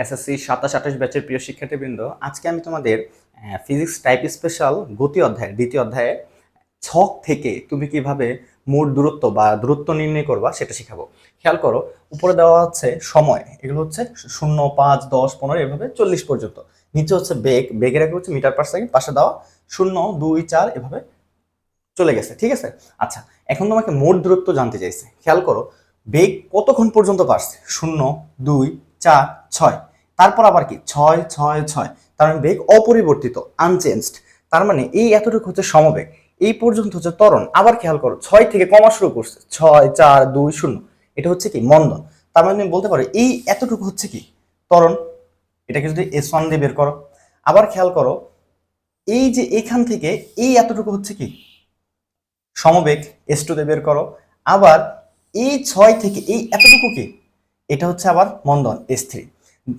SSC 27-28 ব্যাচের প্রিয় শিক্ষার্থীবৃন্দ, আজকে আমি তোমাদের ফিজিক্স টাইপ স্পেশাল গতি অধ্যায়ের দ্বিতীয় অধ্যায়ে ছক থেকে তুমি কিভাবে মোট দূরত্ব বা দূরত্ব নির্ণয় করবা সেটা শেখাবো। খেয়াল করো, উপরে দেওয়া হচ্ছে সময়, এগুলো হচ্ছে 0, 5, 10, 15 এভাবে 40 পর্যন্ত। নিচে হচ্ছে বেগ, বেগের আগে হচ্ছে মিটার পার সেকেন্ড, পাশে দেওয়া 0, 2, 4 এভাবে চলে গেছে। ঠিক আছে, আচ্ছা এখন তোমাকে মোট দূরত্ব জানতে চাইছে। খেয়াল করো, বেগ কতক্ষণ পর্যন্ত বাড়ছে? 0, 2, 4, 6, তারপর আবার কি 6, 6, 6, তার মানে বেগ অপরিবর্তিত, আনচেঞ্জড। তার মানে এই এতটুকু হচ্ছে সমবেগ, এই পর্যন্ত হচ্ছে ত্বরণ। আবার খেয়াল করো, 6 থেকে কমা শুরু করছে, 6, 4, 2, 0, এটা হচ্ছে কি মন্দন। তার মানে তুমি বলতে পারো এই এতটুকু হচ্ছে কি ত্বরণ। এটাকে যদি S1 দিয়ে বের করো, আবার খেয়াল করো এই যে এখান থেকে এই এতটুকু হচ্ছে কি সমবেগ, S2 তে বের করো। আবার এই 6 থেকে এই এতটুকু কি, এটা হচ্ছে আবার মন্দন, S3।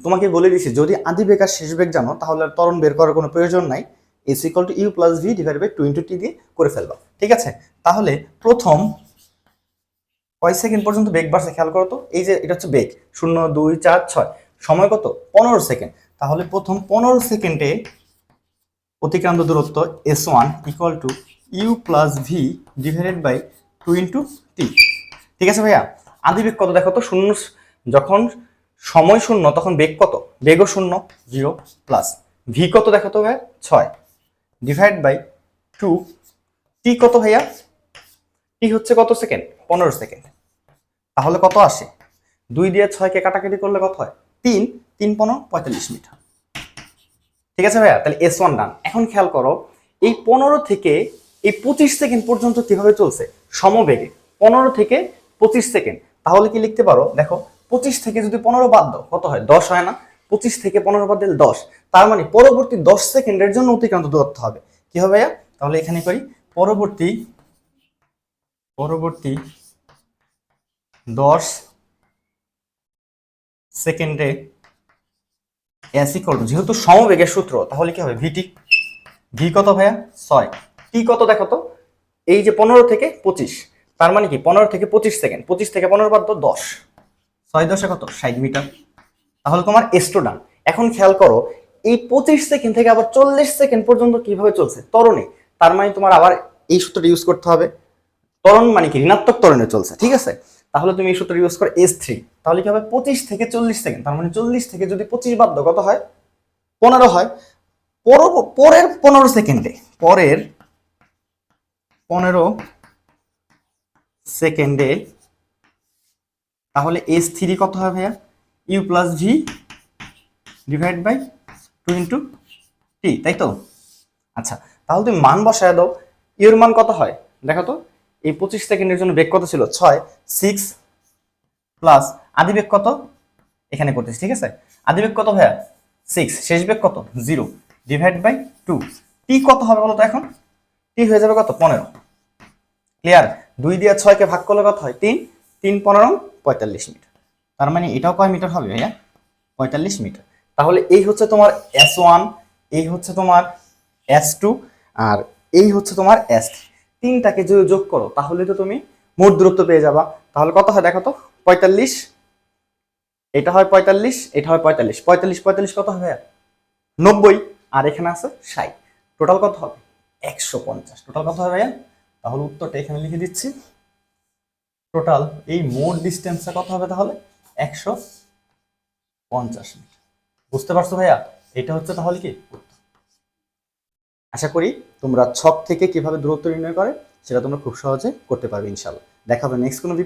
তোমাকে বলে দিছি যদি আদি বেগ আর শেষ বেগ জানো তাহলে আর ত্বরণ বের করার কোনো প্রয়োজন নাই। S = U + V / 2 × T দিয়ে করে ফেলবা। ঠিক আছে, তাহলে প্রথম কয় সেকেন্ড পর্যন্ত বেগ বাড়ছে খেয়াল করো তো। এই যে এটা হচ্ছে বেগ 0, 2, 4, 6, সময় কত? 15 সেকেন্ড। তাহলে প্রথম 15 সেকেন্ডে অতিক্রান্ত দূরত্ব S1 = U + V / 2 × T। ঠিক আছে ভাইয়া, আদি বেগ কত দেখো তো? 0 যখন সময় 0 তখন বেগ কত? বেগও 0, 0 প্লাস ভি কত দেখো তো ভাইয়া? 6 / 2। টি কত ভাইয়া? টি হচ্ছে কত সেকেন্ড? 15 সেকেন্ড। তাহলে কত আসে? 2 দিয়ে 6 কে কাটাকাটি করলে কত হয়? 3, 3, 15, 45 মিটার। ঠিক আছে ভাইয়া, তাহলে S1 ডান। এখন খেয়াল করো, এই 15 থেকে এই 25 সেকেন্ড পর্যন্ত কিভাবে চলছে? সমবেগে 15 থেকে 25 সেকেন্ড। তাহলে কি লিখতে পারো? দেখো 25 থেকে যদি 15 বাদ দাও কত হয়? 10 হয় না? 25 থেকে 15 বাদ দিলে 10। তার মানে পরবর্তী 10 সেকেন্ডের জন্য অতিক্রান্ত দূরত্ব হবে কি হবে ভাইয়া? তাহলে এখানে করি পরবর্তী 10 সেকেন্ডে S = যেহেতু সমবেগের সূত্র তাহলে কি হবে? ভিটি। ভি কত ভাইয়া? 6। টি কত দেখো তো? এই যে 15 থেকে 25, তার মানে কি 15 থেকে 25 সেকেন্ড, 25 থেকে 15 বাদ দাও 10, 6 10 কত? 60 মিটার। তাহলে তোমার S2 ডান। এখন খেয়াল করো, এই 25 সেকেন্ড থেকে আবার 40 সেকেন্ড পর্যন্ত কিভাবে চলছে? ত্বরণে। তার মানে তোমার আবার এই সূত্রটা ইউজ করতে হবে। ত্বরণ মানে কি? ঋণাত্মক ত্বরণে চলছে। ঠিক আছে, তাহলে তুমি এই সূত্র ইউজ করো S3। তাহলে কি হবে? 25 থেকে 40 সেকেন্ড, তার মানে 40 থেকে যদি 25 বাদ দাও কত হয়? 15 হয়। পরের 15 সেকেন্ডে, পরের 15 সেকেন্ডে তাহলে S3 কত হয় ভাইয়া? U + V / 2 × T, তাই তো? আচ্ছা, তাহলে তুমি মান বসায় দাও। এর মান কত হয় দেখো তো? এই 25 সেকেন্ডের জন্য বেগ কত ছিল? 6, 6 প্লাস আদি বেগ কত এখানে করতেছি। ঠিক আছে, আদি বেগ কত ভাইয়া? 6, শেষ বেগ কত? 0 / 2। টি কত হবে বলো তো? এখন টি হয়ে যাবে কত? 15। ক্লিয়ার? 2 দিয়ে 6 কে ভাগ করলে কত হয়? 3, 3, 15, 45 মিটার। তার মানে এটাও কয় মিটার হবে ভাইয়া? 45 মিটার। তাহলে এই হচ্ছে তোমার S1, এই হচ্ছে তোমার S2, আর এই হচ্ছে তোমার S3। তিনটাকে যদি যোগ করো তাহলে তো তুমি মোট দূরত্ব পেয়ে যাবা। তাহলে কত হয় দেখো তো? 45, এটা হয় 45, এটা হয় 45, 45, 45 কত হবে ভাইয়া? 90, আর এখানে আছে 60। টোটাল কত হবে? 150। টোটাল কত হবে ভাইয়া? তাহলে উত্তরটা এখানে লিখে দিচ্ছি। টোটাল এই মোট ডিস্টেন্সটা কত হবে তাহলে? 150 মিটার। বুঝতে পারছো ভাইয়া? এটা হচ্ছে তাহলে কি উত্তর। আশা করি তোমরা ছক থেকে কিভাবে দূরত্ব নির্ণয় করে সেটা তোমরা খুব সহজে করতে পারবে ইনশাআল্লাহ। দেখা হবে নেক্সট কোনো